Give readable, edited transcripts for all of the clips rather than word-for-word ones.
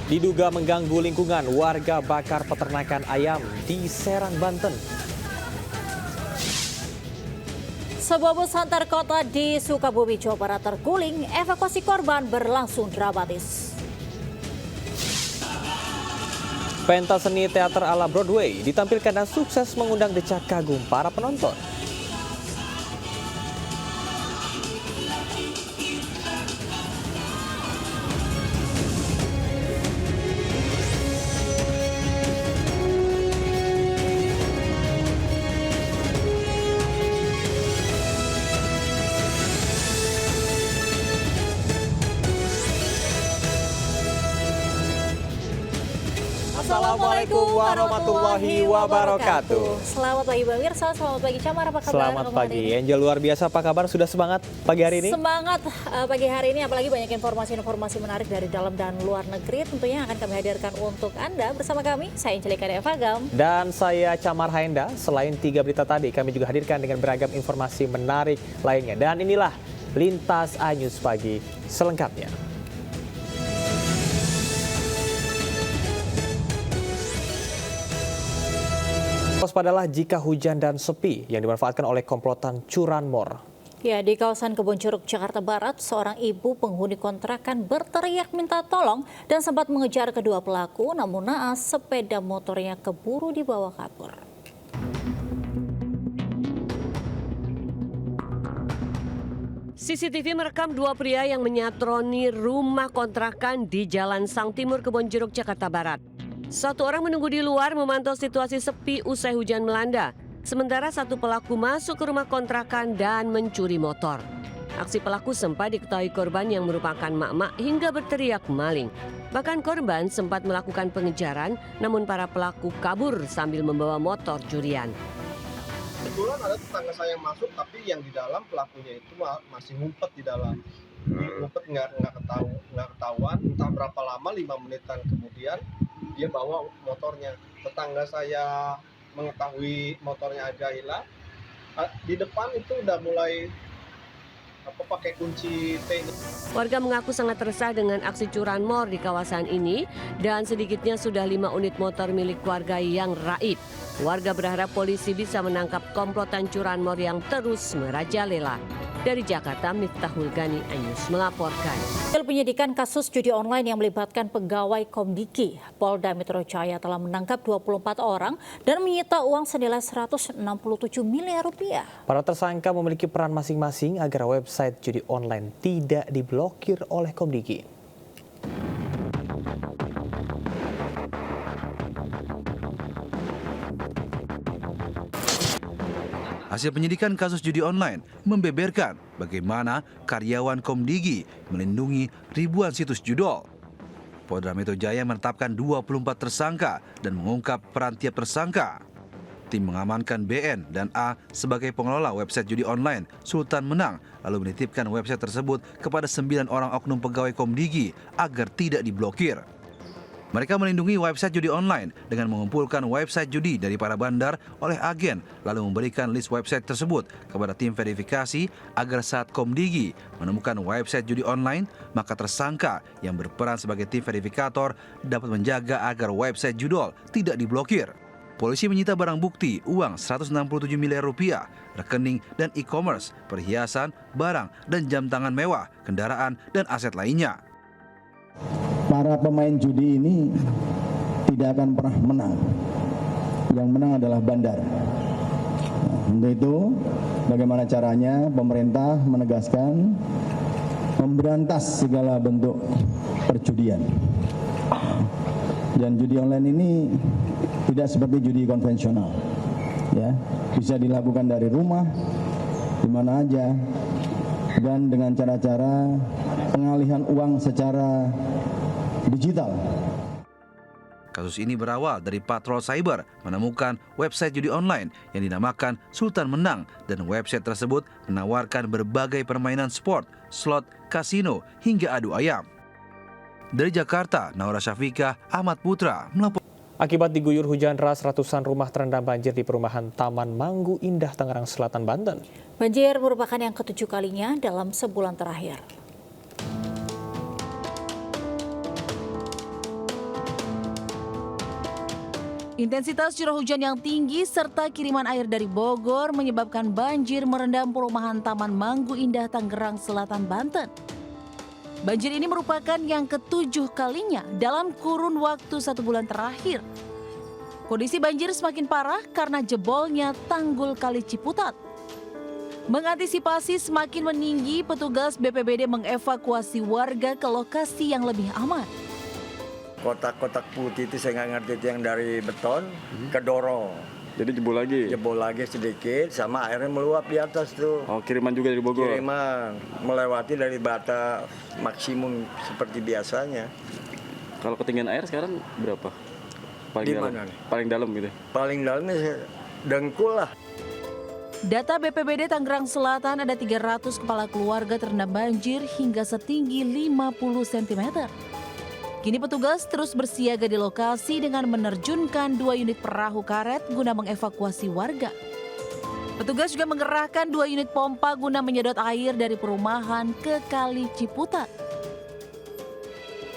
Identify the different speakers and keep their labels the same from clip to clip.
Speaker 1: Diduga mengganggu lingkungan, warga bakar peternakan ayam di Serang, Banten.
Speaker 2: Sebuah bus antar kota di Sukabumi, Jawa Barat terguling, evakuasi korban berlangsung dramatis.
Speaker 1: Pentas seni teater ala Broadway ditampilkan dan sukses mengundang decak kagum para penonton. Assalamualaikum warahmatullahi wabarakatuh.
Speaker 2: Selamat pagi Bang Wirsa, selamat pagi Camar, apa kabar?
Speaker 1: Selamat pagi, Angel, luar biasa, apa kabar? Sudah semangat pagi hari ini?
Speaker 2: Semangat pagi hari ini, apalagi banyak informasi-informasi menarik dari dalam dan luar negeri tentunya akan kami hadirkan untuk Anda. Bersama kami, saya Angelika Devagam.
Speaker 1: Dan saya Camar Haenda. Selain 3 berita tadi, kami juga hadirkan dengan beragam informasi menarik lainnya. Dan inilah Lintas Anyus Pagi selengkapnya. Waspadalah jika hujan dan sepi yang dimanfaatkan oleh komplotan curanmor.
Speaker 2: Ya, di kawasan Kebon Jeruk, Jakarta Barat, seorang ibu penghuni kontrakan berteriak minta tolong dan sempat mengejar kedua pelaku, namun naas sepeda motornya keburu dibawa kabur.
Speaker 3: CCTV merekam dua pria yang menyatroni rumah kontrakan di Jalan Sang Timur, Kebon Jeruk, Jakarta Barat. Satu orang menunggu di luar memantau situasi sepi usai hujan melanda. Sementara satu pelaku masuk ke rumah kontrakan dan mencuri motor. Aksi pelaku sempat diketahui korban yang merupakan mak-mak hingga berteriak maling. Bahkan korban sempat melakukan pengejaran, namun para pelaku kabur sambil membawa motor curian.
Speaker 4: Kebetulan ada tetangga saya yang masuk, tapi yang di dalam pelakunya itu masih ngumpet di dalam. Ngumpet nggak ketahuan, entah berapa lama, 5 menitan kemudian dia bawa motornya. Tetangga saya mengetahui motornya agak hilang. Di depan itu udah mulai pakai kunci T.
Speaker 3: Warga mengaku sangat resah dengan aksi curanmor di kawasan ini dan sedikitnya sudah 5 unit motor milik warga yang raib. Warga berharap polisi bisa menangkap komplotan curanmor yang terus merajalela. Dari Jakarta, Miftahul Gani Anyus melaporkan.
Speaker 2: Penyidikan kasus judi online yang melibatkan pegawai Komdiki, Polda Metro Jaya telah menangkap 24 orang dan menyita uang senilai 167 miliar rupiah.
Speaker 1: Para tersangka memiliki peran masing-masing agar website judi online tidak diblokir oleh Komdiki.
Speaker 5: Hasil penyidikan kasus judi online membeberkan bagaimana karyawan Komdigi melindungi ribuan situs judol. Polda Metro Jaya menetapkan 24 tersangka dan mengungkap peran tiap tersangka. Tim mengamankan BN dan A sebagai pengelola website judi online Sultan Menang, lalu menitipkan website tersebut kepada 9 orang oknum pegawai Komdigi agar tidak diblokir. Mereka melindungi website judi online dengan mengumpulkan website judi dari para bandar oleh agen, lalu memberikan list website tersebut kepada tim verifikasi agar saat Komdigi menemukan website judi online, maka tersangka yang berperan sebagai tim verifikator dapat menjaga agar website judol tidak diblokir. Polisi menyita barang bukti uang 167 miliar rupiah, rekening dan e-commerce, perhiasan, barang dan jam tangan mewah, kendaraan dan aset lainnya.
Speaker 6: Para pemain judi ini tidak akan pernah menang. Yang menang adalah bandar. Untuk itu, bagaimana caranya pemerintah menegaskan memberantas segala bentuk perjudian. Dan judi online ini tidak seperti judi konvensional. Ya, bisa dilakukan dari rumah, di mana aja, dan dengan cara-cara pengalihan uang secara digital.
Speaker 5: Kasus ini berawal dari patrol cyber menemukan website judi online yang dinamakan Sultan Menang dan website tersebut menawarkan berbagai permainan sport, slot, kasino hingga adu ayam. Dari Jakarta, Naura Syafiqah, Ahmad Putra melaporkan.
Speaker 1: Akibat diguyur hujan deras, ratusan rumah terendam banjir di perumahan Taman Manggu Indah, Tangerang Selatan, Banten.
Speaker 2: Banjir merupakan yang ke-7 kalinya dalam sebulan terakhir.
Speaker 7: Intensitas curah hujan yang tinggi serta kiriman air dari Bogor menyebabkan banjir merendam perumahan Taman Manggu Indah, Tangerang Selatan, Banten. Banjir ini merupakan yang ke-7 kalinya dalam kurun waktu 1 bulan terakhir. Kondisi banjir semakin parah karena jebolnya tanggul Kali Ciputat. Mengantisipasi semakin meninggi, petugas BPBD mengevakuasi warga ke lokasi yang lebih aman.
Speaker 8: Kotak-kotak putih itu saya nggak ngerti, itu yang dari beton kedorong.
Speaker 9: Jadi jebol lagi?
Speaker 8: Jebol lagi sedikit sama airnya meluap di atas tuh.
Speaker 9: Oh, kiriman juga dari Bogor?
Speaker 8: Kiriman, melewati dari batas maksimum seperti biasanya.
Speaker 9: Kalau ketinggian air sekarang berapa? Paling
Speaker 8: Di
Speaker 9: dalam?
Speaker 8: mana nih?
Speaker 9: Paling dalam gitu?
Speaker 8: Paling dalamnya dengkul lah.
Speaker 7: Data BPBD Tangerang Selatan ada 300 kepala keluarga terendam banjir hingga setinggi 50 cm. Kini petugas terus bersiaga di lokasi dengan menerjunkan 2 unit perahu karet guna mengevakuasi warga. Petugas juga mengerahkan 2 unit pompa guna menyedot air dari perumahan ke Kali Ciputat.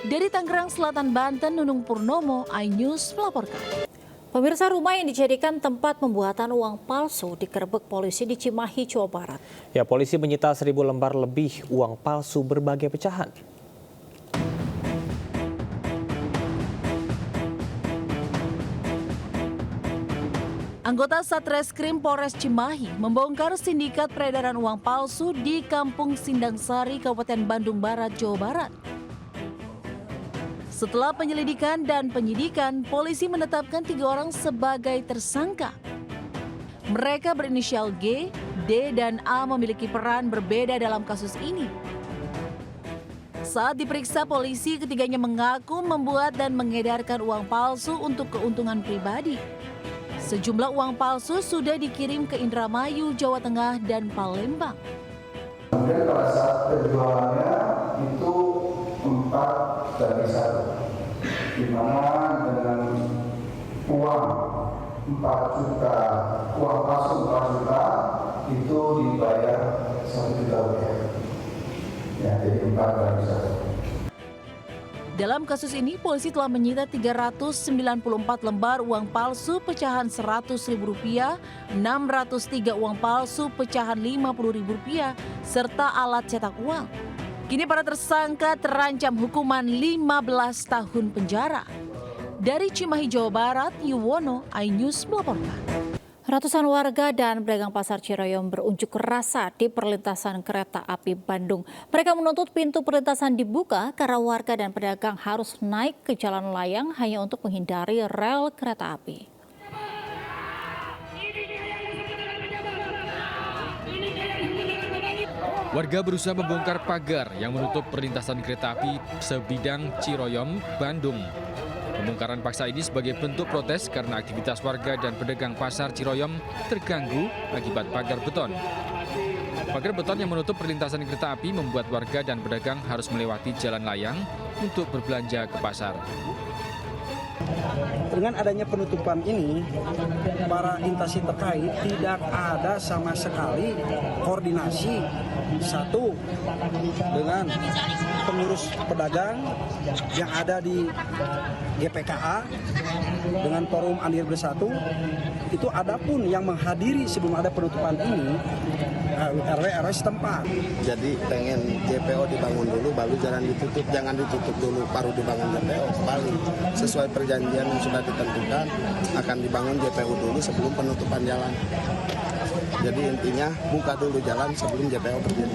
Speaker 7: Dari Tangerang Selatan, Banten, Nunung Purnomo, iNews melaporkan.
Speaker 2: Pemirsa, rumah yang dijadikan tempat pembuatan uang palsu digerebek polisi di Cimahi, Jawa Barat.
Speaker 1: Ya, polisi menyita 1.000 lembar lebih uang palsu berbagai pecahan.
Speaker 7: Anggota Satreskrim Polres Cimahi membongkar sindikat peredaran uang palsu di Kampung Sindangsari, Kabupaten Bandung Barat, Jawa Barat. Setelah penyelidikan dan penyidikan, polisi menetapkan 3 orang sebagai tersangka. Mereka berinisial G, D, dan A memiliki peran berbeda dalam kasus ini. Saat diperiksa polisi, ketiganya mengaku membuat dan mengedarkan uang palsu untuk keuntungan pribadi. Sejumlah uang palsu sudah dikirim ke Indramayu, Jawa Tengah, dan Palembang.
Speaker 10: Kemudian pada saat penjualannya itu 4 dari 1, di mana dengan uang 4 juta, uang palsu 4 juta itu dibayar 1 juta rupiah. Ya, jadi 4 dari 1.
Speaker 7: Dalam kasus ini, polisi telah menyita 394 lembar uang palsu pecahan Rp100.000, 603 uang palsu pecahan Rp50.000, serta alat cetak uang. Kini para tersangka terancam hukuman 15 tahun penjara. Dari Cimahi, Jawa Barat, Yuwono, iNews melaporkan.
Speaker 2: Ratusan warga dan pedagang pasar Ciroyom berunjuk rasa di perlintasan kereta api Bandung. Mereka menuntut pintu perlintasan dibuka karena warga dan pedagang harus naik ke jalan layang hanya untuk menghindari rel kereta api.
Speaker 11: Warga berusaha membongkar pagar yang menutup perlintasan kereta api sebidang Ciroyom, Bandung. Pembongkaran paksa ini sebagai bentuk protes karena aktivitas warga dan pedagang pasar Ciroyom terganggu akibat pagar beton. Pagar beton yang menutup perlintasan kereta api membuat warga dan pedagang harus melewati jalan layang untuk berbelanja ke pasar.
Speaker 12: Dengan adanya penutupan ini, para instansi terkait tidak ada sama sekali koordinasi satu dengan pengurus pedagang yang ada di GPKA dengan Forum Andir Bersatu. Itu adapun yang menghadiri sebelum ada penutupan ini RW setempat.
Speaker 13: Jadi pengen JPO dibangun dulu baru jalan ditutup, jangan ditutup dulu baru dibangun JPO. Kembali sesuai perjanjian yang sudah ditentukan akan dibangun JPO dulu sebelum penutupan jalan. Jadi intinya buka dulu jalan sebelum JPO berdiri.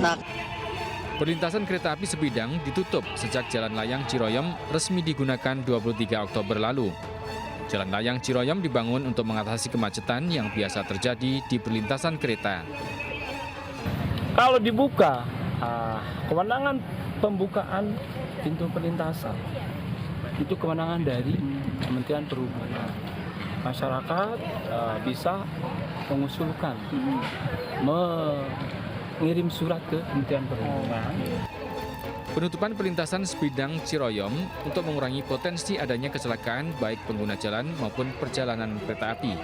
Speaker 11: Perlintasan kereta api sebidang ditutup sejak Jalan Layang Ciroyom resmi digunakan 23 Oktober lalu. Jalan Layang Ciroyom dibangun untuk mengatasi kemacetan yang biasa terjadi di perlintasan kereta.
Speaker 14: Kalau dibuka, kewenangan pembukaan pintu perlintasan itu kewenangan dari Kementerian Perhubungan. Masyarakat bisa mengusulkan, mengirim surat ke Kementerian Perhubungan.
Speaker 11: Penutupan perlintasan sebidang Ciroyom untuk mengurangi potensi adanya kecelakaan baik pengguna jalan maupun perjalanan kereta api.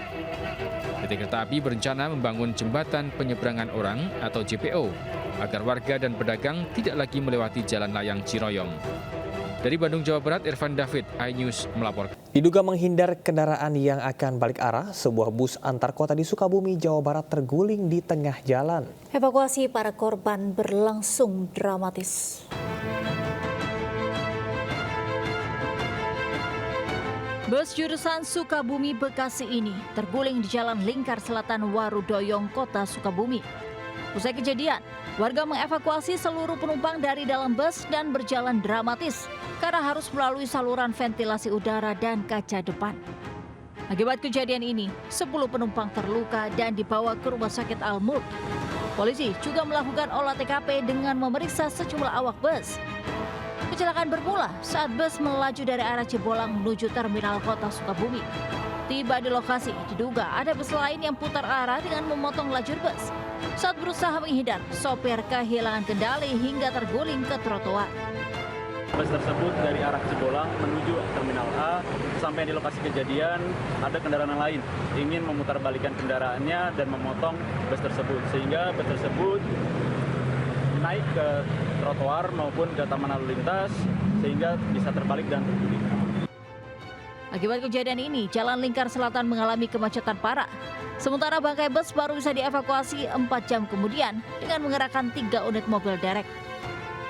Speaker 11: PT Kereta Api berencana membangun jembatan penyeberangan orang atau JPO agar warga dan pedagang tidak lagi melewati jalan layang Ciroyom. Dari Bandung, Jawa Barat, Irfan David, iNews melaporkan.
Speaker 1: Diduga menghindar kendaraan yang akan balik arah, sebuah bus antar kota di Sukabumi, Jawa Barat terguling di tengah jalan.
Speaker 2: Evakuasi para korban berlangsung dramatis. Bus jurusan Sukabumi Bekasi ini terguling di Jalan Lingkar Selatan Warudoyong, Kota Sukabumi. Usai kejadian, warga mengevakuasi seluruh penumpang dari dalam bus dan berjalan dramatis karena harus melalui saluran ventilasi udara dan kaca depan. Akibat kejadian ini, 10 penumpang terluka dan dibawa ke Rumah Sakit Al-Mulk. Polisi juga melakukan olah TKP dengan memeriksa sejumlah awak bus. Kecelakaan bermula saat bus melaju dari arah Cibolang menuju terminal Kota Sukabumi. Tiba di lokasi, diduga ada bus lain yang putar arah dengan memotong lajur bus. Saat berusaha menghindar, sopir kehilangan kendali hingga terguling ke trotoar.
Speaker 9: Bus tersebut dari arah Cibolang menuju Terminal A. Sampai di lokasi kejadian, ada kendaraan lain ingin memutarbalikkan kendaraannya dan memotong bus tersebut. Sehingga bus tersebut naik ke trotoar maupun ke taman lalu lintas sehingga bisa terbalik dan terguling.
Speaker 2: Akibat kejadian ini, Jalan Lingkar Selatan mengalami kemacetan parah. Sementara bangkai bus baru bisa dievakuasi 4 jam kemudian dengan mengerahkan 3 unit mobil derek.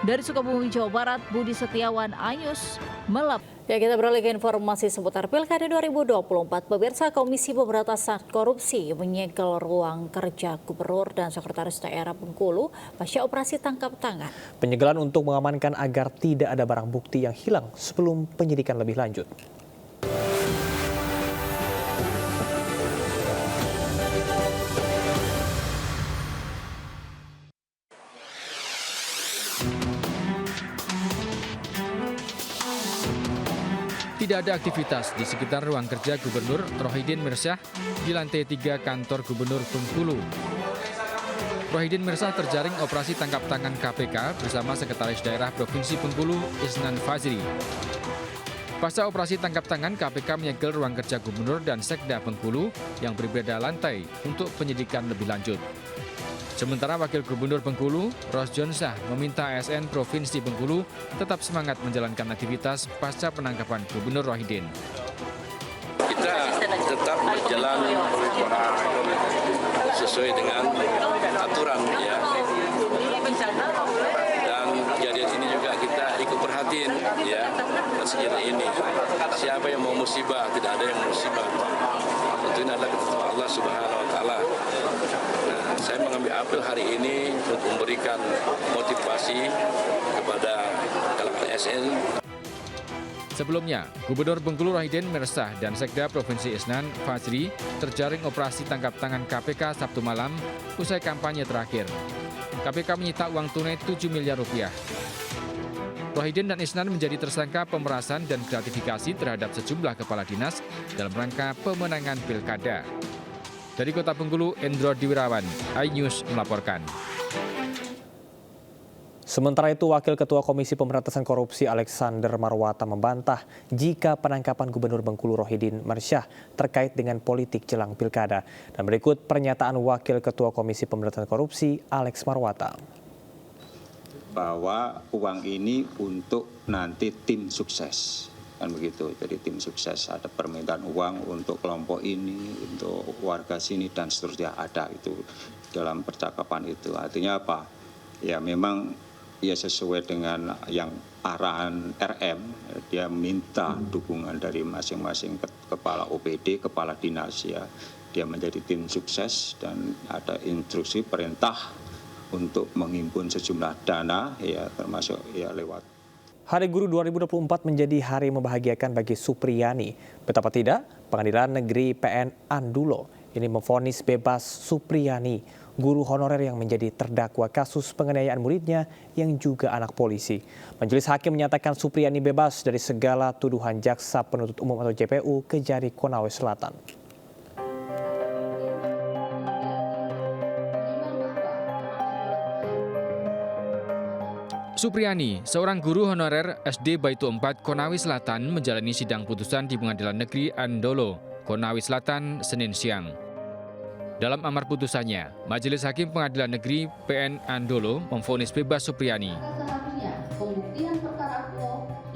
Speaker 2: Dari Sukabumi, Jawa Barat, Budi Setiawan, iNews, melap. Ya, kita beralih ke informasi seputar Pilkada 2024. Pemirsa, Komisi Pemberantasan Korupsi menyegel ruang kerja Gubernur dan Sekretaris Daerah Bengkulu pasca operasi tangkap tangan.
Speaker 1: Penyegelan untuk mengamankan agar tidak ada barang bukti yang hilang sebelum penyidikan lebih lanjut.
Speaker 11: Tidak ada aktivitas di sekitar ruang kerja Gubernur Rohidin Mirsyah di lantai 3 kantor Gubernur Bengkulu. Rohidin Mirsyah terjaring operasi tangkap tangan KPK bersama Sekretaris Daerah Provinsi Bengkulu Isnan Fazri. Pasca operasi tangkap tangan, KPK menyegel ruang kerja Gubernur dan Sekda Bengkulu yang berbeda lantai untuk penyidikan lebih lanjut. Sementara Wakil Gubernur Bengkulu, Ros Jonsah, meminta ASN Provinsi Bengkulu tetap semangat menjalankan aktivitas pasca penangkapan Gubernur Rohidin.
Speaker 15: Kita tetap berjalan sesuai dengan aturan ya. Dan kejadian ini juga kita ikut perhatiin ya. Sekiranya ini siapa yang mau musibah, tidak ada yang musibah. Tentu ini adalah ketentuan Allah Subhanahu wa taala. Saya mengambil apel hari ini untuk memberikan motivasi kepada kalangan ASN.
Speaker 11: Sebelumnya, Gubernur Bengkulu Rohidin Mirsyah dan Sekda Provinsi Isnan Fazri terjaring operasi tangkap tangan KPK Sabtu malam usai kampanye terakhir. KPK menyita uang tunai 7 miliar rupiah. Rohidin dan Isnan menjadi tersangka pemerasan dan gratifikasi terhadap sejumlah kepala dinas dalam rangka pemenangan pilkada. Dari Kota Bengkulu, Endro Diwirawan, iNews melaporkan.
Speaker 1: Sementara itu, Wakil Ketua Komisi Pemberantasan Korupsi Alexander Marwata membantah jika penangkapan Gubernur Bengkulu Rohidin Mirsyah terkait dengan politik jelang pilkada. Dan berikut pernyataan Wakil Ketua Komisi Pemberantasan Korupsi Alex Marwata.
Speaker 16: Bahwa uang ini untuk nanti tim sukses. Kan begitu, jadi tim sukses ada permintaan uang untuk kelompok ini, untuk warga sini dan seterusnya, ada itu dalam percakapan itu. Artinya apa? Ya memang ya sesuai dengan yang arahan RM, dia minta dukungan dari masing-masing kepala OPD, kepala dinas ya. Dia menjadi tim sukses dan ada instruksi perintah untuk menghimpun sejumlah dana ya termasuk ya lewat.
Speaker 1: Hari Guru 2024 menjadi hari membahagiakan bagi Supriyani. Betapa tidak, Pengadilan Negeri PN Andulo ini memvonis bebas Supriyani, guru honorer yang menjadi terdakwa kasus penganiayaan muridnya yang juga anak polisi. Majelis Hakim menyatakan Supriyani bebas dari segala tuduhan Jaksa Penuntut Umum atau JPU Kejari Konawe Selatan.
Speaker 11: Supriyani, seorang guru honorer SD Baitu 4 Konawe Selatan menjalani sidang putusan di Pengadilan Negeri Andolo, Konawe Selatan, Senin siang. Dalam amar putusannya, Majelis Hakim Pengadilan Negeri PN Andolo memvonis bebas Supriyani.
Speaker 17: Seharusnya pembuktian perkara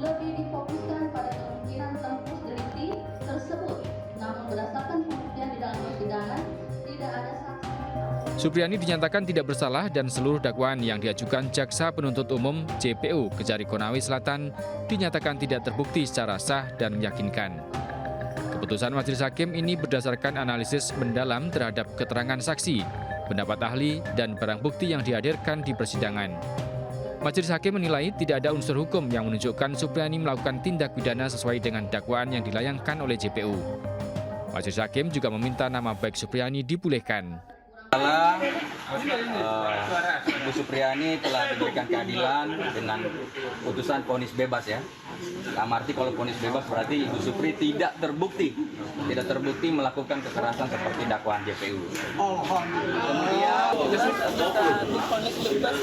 Speaker 17: lebih difokuskan pada kemungkinan tempus delikti
Speaker 11: Supriyani dinyatakan tidak bersalah dan seluruh dakwaan yang diajukan Jaksa Penuntut Umum JPU Kejari Konawe Selatan dinyatakan tidak terbukti secara sah dan meyakinkan. Keputusan Majelis Hakim ini berdasarkan analisis mendalam terhadap keterangan saksi, pendapat ahli, dan barang bukti yang dihadirkan di persidangan. Majelis Hakim menilai tidak ada unsur hukum yang menunjukkan Supriyani melakukan tindak pidana sesuai dengan dakwaan yang dilayangkan oleh JPU. Majelis Hakim juga meminta nama baik Supriyani dipulihkan.
Speaker 17: Bu Supriyani telah diberikan keadilan dengan putusan vonis bebas ya. Dalam arti kalau vonis bebas berarti Ibu Supri tidak terbukti melakukan kekerasan seperti dakwaan JPU. Kemudian vonis bebas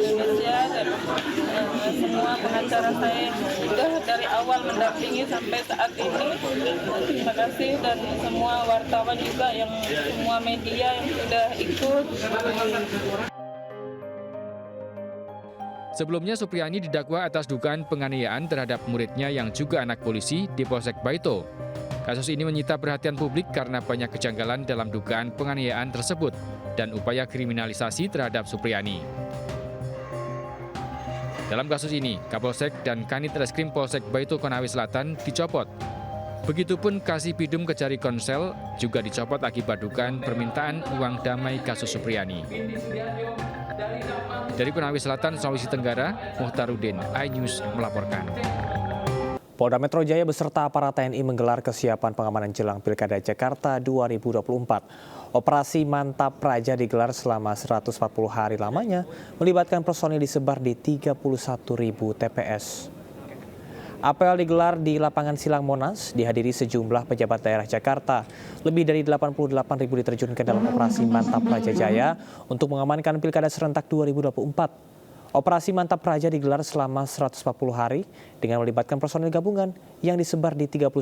Speaker 18: Indonesia dan semua pengacara saya sudah dari awal mendampingi sampai saat ini. Terima kasih dan semua wartawan juga yang semua media yang sudah ikut.
Speaker 11: Sebelumnya Supriyani didakwa atas dugaan penganiayaan terhadap muridnya yang juga anak polisi di Polsek Baito. Kasus ini menyita perhatian publik karena banyak kejanggalan dalam dugaan penganiayaan tersebut dan upaya kriminalisasi terhadap Supriyani. Dalam kasus ini, Kapolsek dan Kanit Reskrim Polsek Baito Konawe Selatan dicopot. Begitupun Kasipidum Kejari Konsel juga dicopot akibat dugaan permintaan uang damai kasus Supriyani. Dari Konawe Selatan, Sulawesi Tenggara, Muhtarudin, iNews melaporkan.
Speaker 1: Polda Metro Jaya beserta aparat TNI menggelar kesiapan pengamanan jelang Pilkada Jakarta 2024. Operasi Mantap Praja digelar selama 140 hari lamanya, melibatkan personil disebar di 31.000 TPS. Apel digelar di lapangan Silang Monas, dihadiri sejumlah pejabat daerah Jakarta. Lebih dari 88.000 diterjunkan dalam operasi Mantap Praja Jaya untuk mengamankan Pilkada serentak 2024. Operasi Mantap Praja digelar selama 140 hari dengan melibatkan personil gabungan yang disebar di 31.000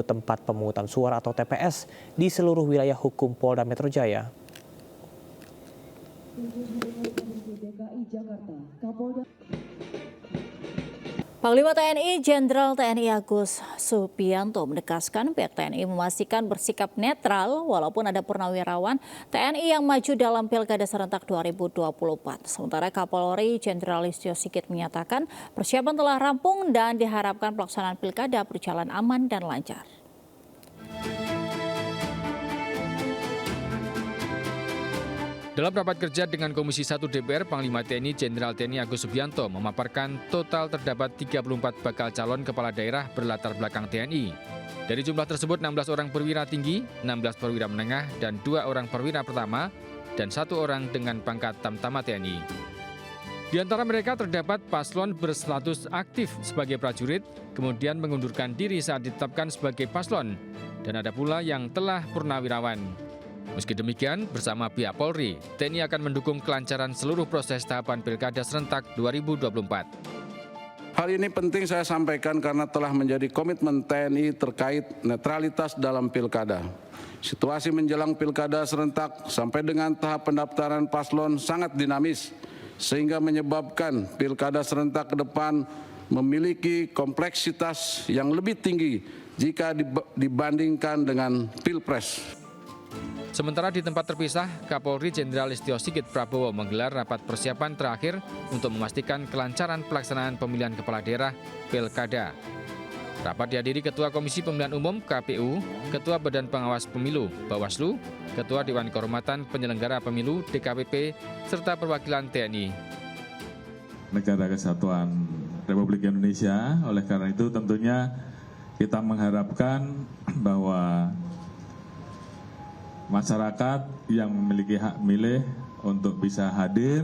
Speaker 1: tempat pemungutan suara atau TPS di seluruh wilayah hukum Polda Metro Jaya.
Speaker 2: Panglima TNI Jenderal TNI Agus Subianto menegaskan pihak TNI memastikan bersikap netral walaupun ada purnawirawan TNI yang maju dalam Pilkada serentak 2024. Sementara Kapolri Jenderal Listio Sigit menyatakan persiapan telah rampung dan diharapkan pelaksanaan Pilkada berjalan aman dan lancar.
Speaker 11: Dalam rapat kerja dengan Komisi 1 DPR, Panglima TNI Jenderal TNI Agus Subianto memaparkan total terdapat 34 bakal calon kepala daerah berlatar belakang TNI. Dari jumlah tersebut 16 orang perwira tinggi, 16 perwira menengah, dan 2 orang perwira pertama, dan 1 orang dengan pangkat Tamtama TNI. Di antara mereka terdapat paslon berstatus aktif sebagai prajurit, kemudian mengundurkan diri saat ditetapkan sebagai paslon, dan ada pula yang telah purnawirawan. Meski demikian, bersama pihak Polri, TNI akan mendukung kelancaran seluruh proses tahapan Pilkada serentak 2024.
Speaker 19: Hal ini penting saya sampaikan karena telah menjadi komitmen TNI terkait netralitas dalam Pilkada. Situasi menjelang Pilkada serentak sampai dengan tahap pendaftaran paslon sangat dinamis, sehingga menyebabkan Pilkada serentak ke depan memiliki kompleksitas yang lebih tinggi jika dibandingkan dengan Pilpres.
Speaker 11: Sementara di tempat terpisah, Kapolri Jenderal Listio Sigit Prabowo menggelar rapat persiapan terakhir untuk memastikan kelancaran pelaksanaan pemilihan kepala daerah Pilkada. Rapat dihadiri Ketua Komisi Pemilihan Umum KPU, Ketua Badan Pengawas Pemilu Bawaslu, Ketua Dewan Kehormatan Penyelenggara Pemilu DKPP, serta perwakilan TNI.
Speaker 20: Negara Kesatuan Republik Indonesia, oleh karena itu tentunya kita mengharapkan bahwa masyarakat yang memiliki hak milih untuk bisa hadir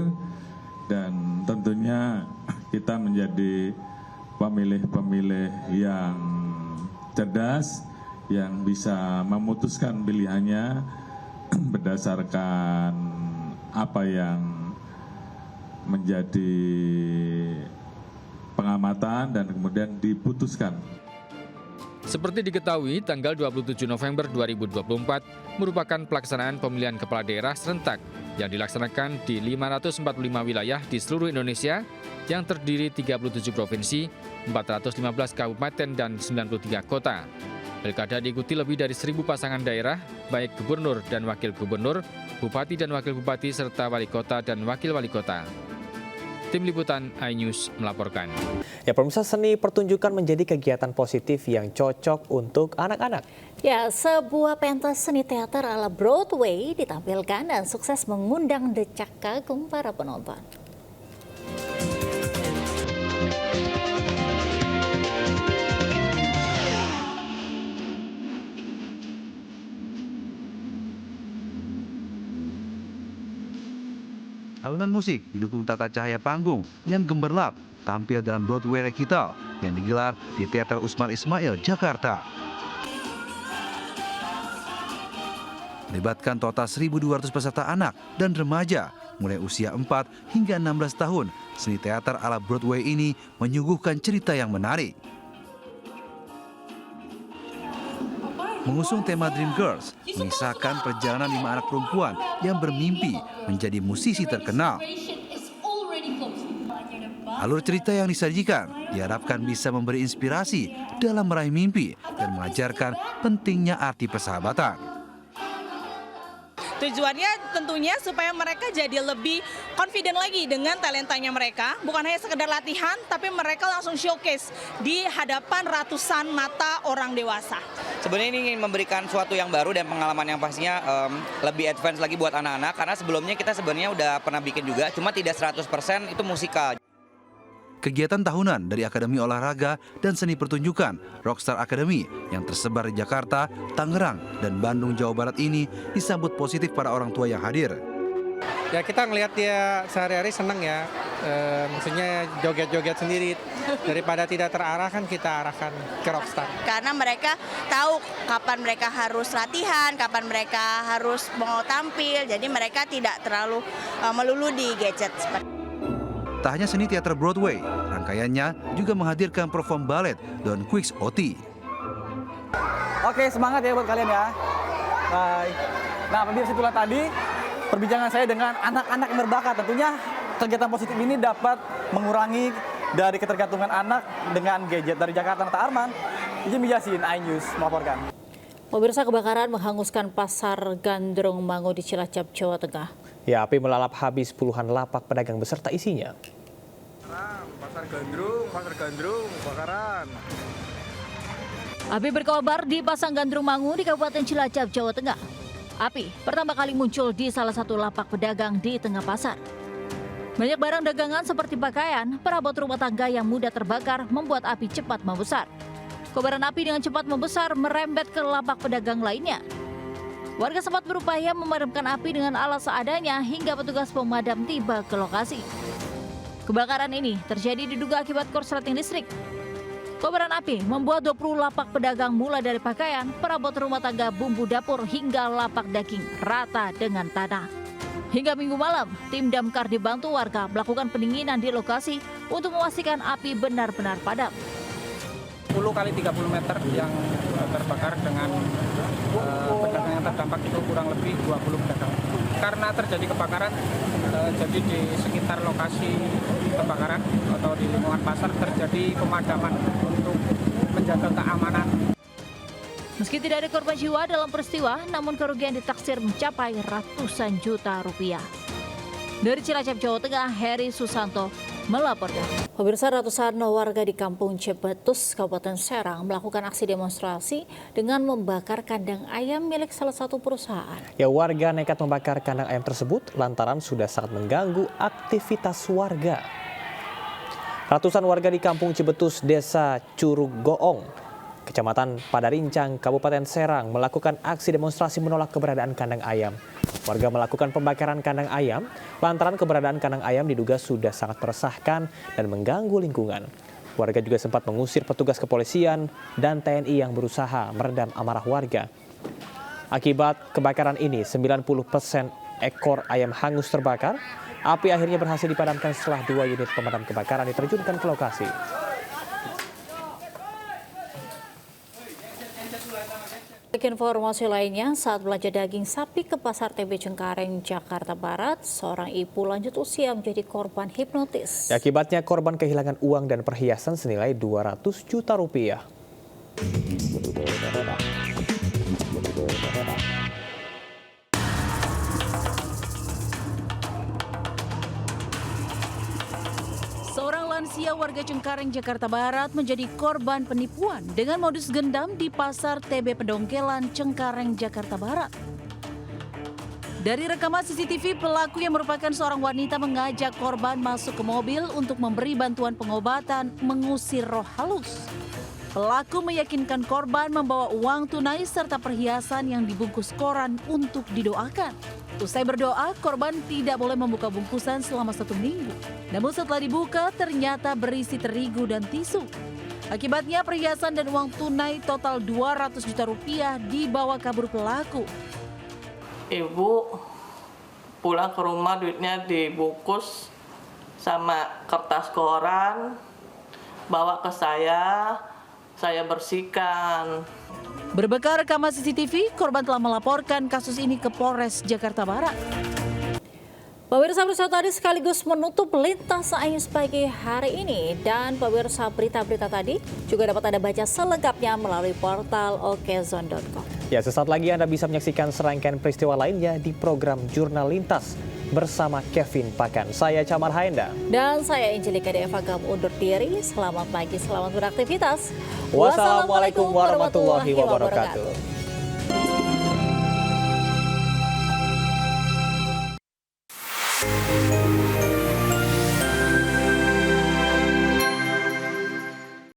Speaker 20: dan tentunya kita menjadi pemilih-pemilih yang cerdas yang bisa memutuskan pilihannya berdasarkan apa yang menjadi pengamatan dan kemudian diputuskan.
Speaker 11: Seperti diketahui, tanggal 27 November 2024 merupakan pelaksanaan pemilihan kepala daerah serentak yang dilaksanakan di 545 wilayah di seluruh Indonesia yang terdiri 37 provinsi, 415 kabupaten, dan 93 kota. Pilkada diikuti lebih dari 1.000 pasangan daerah, baik gubernur dan wakil gubernur, bupati dan wakil bupati, serta wali kota dan wakil wali kota. Tim Liputan iNews melaporkan.
Speaker 1: Ya, pemirsa, seni pertunjukan menjadi kegiatan positif yang cocok untuk anak-anak.
Speaker 2: Ya, sebuah pentas seni teater ala Broadway ditampilkan dan sukses mengundang decak kagum para penonton.
Speaker 5: Alunan musik didukung tata cahaya panggung yang gemerlap tampil dalam Broadway Recital yang digelar di Teater Usman Ismail, Jakarta. Melibatkan total 1.200 peserta anak dan remaja mulai usia 4 hingga 16 tahun, seni teater ala Broadway ini menyuguhkan cerita yang menarik. Mengusung tema Dream Girls, mengisahkan perjalanan 5 anak perempuan yang bermimpi menjadi musisi terkenal. Alur cerita yang disajikan diharapkan bisa memberi inspirasi dalam meraih mimpi dan mengajarkan pentingnya arti persahabatan.
Speaker 21: Tujuannya tentunya supaya mereka jadi lebih confident lagi dengan talentanya mereka. Bukan hanya sekedar latihan, tapi mereka langsung showcase di hadapan ratusan mata orang dewasa.
Speaker 17: Sebenarnya ini ingin memberikan suatu yang baru dan pengalaman yang pastinya lebih advance lagi buat anak-anak. Karena sebelumnya kita sebenarnya udah pernah bikin juga, cuma tidak 100% itu musikal.
Speaker 5: Kegiatan tahunan dari Akademi Olahraga dan Seni Pertunjukan Rockstar Academy yang tersebar di Jakarta, Tangerang, dan Bandung, Jawa Barat ini disambut positif para orang tua yang hadir.
Speaker 22: Ya, kita ngelihat dia sehari-hari seneng ya, maksudnya joget-joget sendiri. Daripada tidak terarah kan kita arahkan ke Rockstar.
Speaker 23: Karena mereka tahu kapan mereka harus latihan, kapan mereka harus mau tampil, jadi mereka tidak terlalu melulu di gadget.
Speaker 5: Tak hanya seni teater Broadway, rangkaiannya juga menghadirkan perform ballet dan Quicks OT.
Speaker 24: Oke, semangat ya buat kalian ya. Bye. Nah, pemirsa, itulah tadi perbincangan saya dengan anak-anak yang berbakat. Tentunya kegiatan positif ini dapat mengurangi dari ketergantungan anak dengan gadget. Dari Jakarta, Nata Arman, Jimmy Yasin, iNews melaporkan.
Speaker 2: Pemirsa, kebakaran menghanguskan pasar Gandrung Mangu di Cilacap, Jawa Tengah.
Speaker 1: Ya, api melalap habis puluhan lapak pedagang beserta isinya.
Speaker 22: Pasar Gandrung, kebakaran.
Speaker 7: Api berkobar di Pasar Gandrung Mangu di Kabupaten Cilacap, Jawa Tengah. Api pertama kali muncul di salah satu lapak pedagang di tengah pasar. Banyak barang dagangan seperti pakaian, perabot rumah tangga yang mudah terbakar membuat api cepat membesar. Kobaran api dengan cepat membesar merembet ke lapak pedagang lainnya. Warga sempat berupaya memadamkan api dengan alat seadanya hingga petugas pemadam tiba ke lokasi. Kebakaran ini terjadi diduga akibat korsleting listrik. Kobaran api membuat 20 lapak pedagang mulai dari pakaian, perabot rumah tangga, bumbu dapur hingga lapak daging rata dengan tanah. Hingga Minggu malam, tim damkar dibantu warga melakukan pendinginan di lokasi untuk memastikan api benar-benar padam.
Speaker 22: 10 kali 30 meter yang terbakar dengan pedagang yang terdampak itu kurang lebih 20 pedagang. Karena terjadi kebakaran, jadi di sekitar lokasi kebakaran atau di lingkungan pasar terjadi pemadaman untuk menjaga keamanan.
Speaker 7: Meski tidak ada korban jiwa dalam peristiwa, namun kerugian ditaksir mencapai ratusan juta rupiah. Dari Cilacap, Jawa Tengah, Heri Susanto melaporkan.
Speaker 2: Pemirsa, ratusan warga di Kampung Cibetus, Kabupaten Serang melakukan aksi demonstrasi dengan membakar kandang ayam milik salah satu perusahaan.
Speaker 1: Ya, warga nekat membakar kandang ayam tersebut lantaran sudah sangat mengganggu aktivitas warga. Ratusan warga di Kampung Cibetus, Desa Curug Goong, Kecamatan Padarincang, Kabupaten Serang melakukan aksi demonstrasi menolak keberadaan kandang ayam. Warga melakukan pembakaran kandang ayam lantaran keberadaan kandang ayam diduga sudah sangat meresahkan dan mengganggu lingkungan. Warga juga sempat mengusir petugas kepolisian dan TNI yang berusaha meredam amarah warga. Akibat kebakaran ini, 90% ekor ayam hangus terbakar. Api akhirnya berhasil dipadamkan setelah 2 unit pemadam kebakaran diterjunkan ke lokasi.
Speaker 2: Beralih ke informasi lainnya, saat belanja daging sapi ke Pasar TB Cengkareng, Jakarta Barat, seorang ibu lanjut usia menjadi korban hipnotis.
Speaker 1: Akibatnya korban kehilangan uang dan perhiasan senilai 200 juta rupiah.
Speaker 7: Seorang lansia warga Cengkareng, Jakarta Barat menjadi korban penipuan dengan modus gendam di Pasar TB Pedongkelan, Cengkareng, Jakarta Barat. Dari rekaman CCTV, pelaku yang merupakan seorang wanita mengajak korban masuk ke mobil untuk memberi bantuan pengobatan mengusir roh halus. Pelaku meyakinkan korban membawa uang tunai serta perhiasan yang dibungkus koran untuk didoakan. Usai berdoa, korban tidak boleh membuka bungkusan selama 1 minggu. Namun setelah dibuka, ternyata berisi terigu dan tisu. Akibatnya perhiasan dan uang tunai total 200 juta rupiah dibawa kabur pelaku.
Speaker 18: Ibu pulang ke rumah, duitnya dibungkus sama kertas koran, bawa ke saya bersihkan.
Speaker 7: Berbekal rekaman CCTV, korban telah melaporkan kasus ini ke Polres Jakarta Barat.
Speaker 2: Pemirsa tadi sekaligus menutup Lintas News pagi hari ini. Dan pemirsa berita-berita tadi juga dapat Anda baca selengkapnya melalui portal okezone.com.
Speaker 1: Ya, sesaat lagi Anda bisa menyaksikan serangkaian peristiwa lainnya di program Jurnal Lintas bersama Kevin Pakan. Saya Camar Haenda.
Speaker 2: Dan saya Angelika Deva undur diri. Selamat pagi, selamat beraktivitas.
Speaker 1: Wassalamualaikum warahmatullahi wabarakatuh.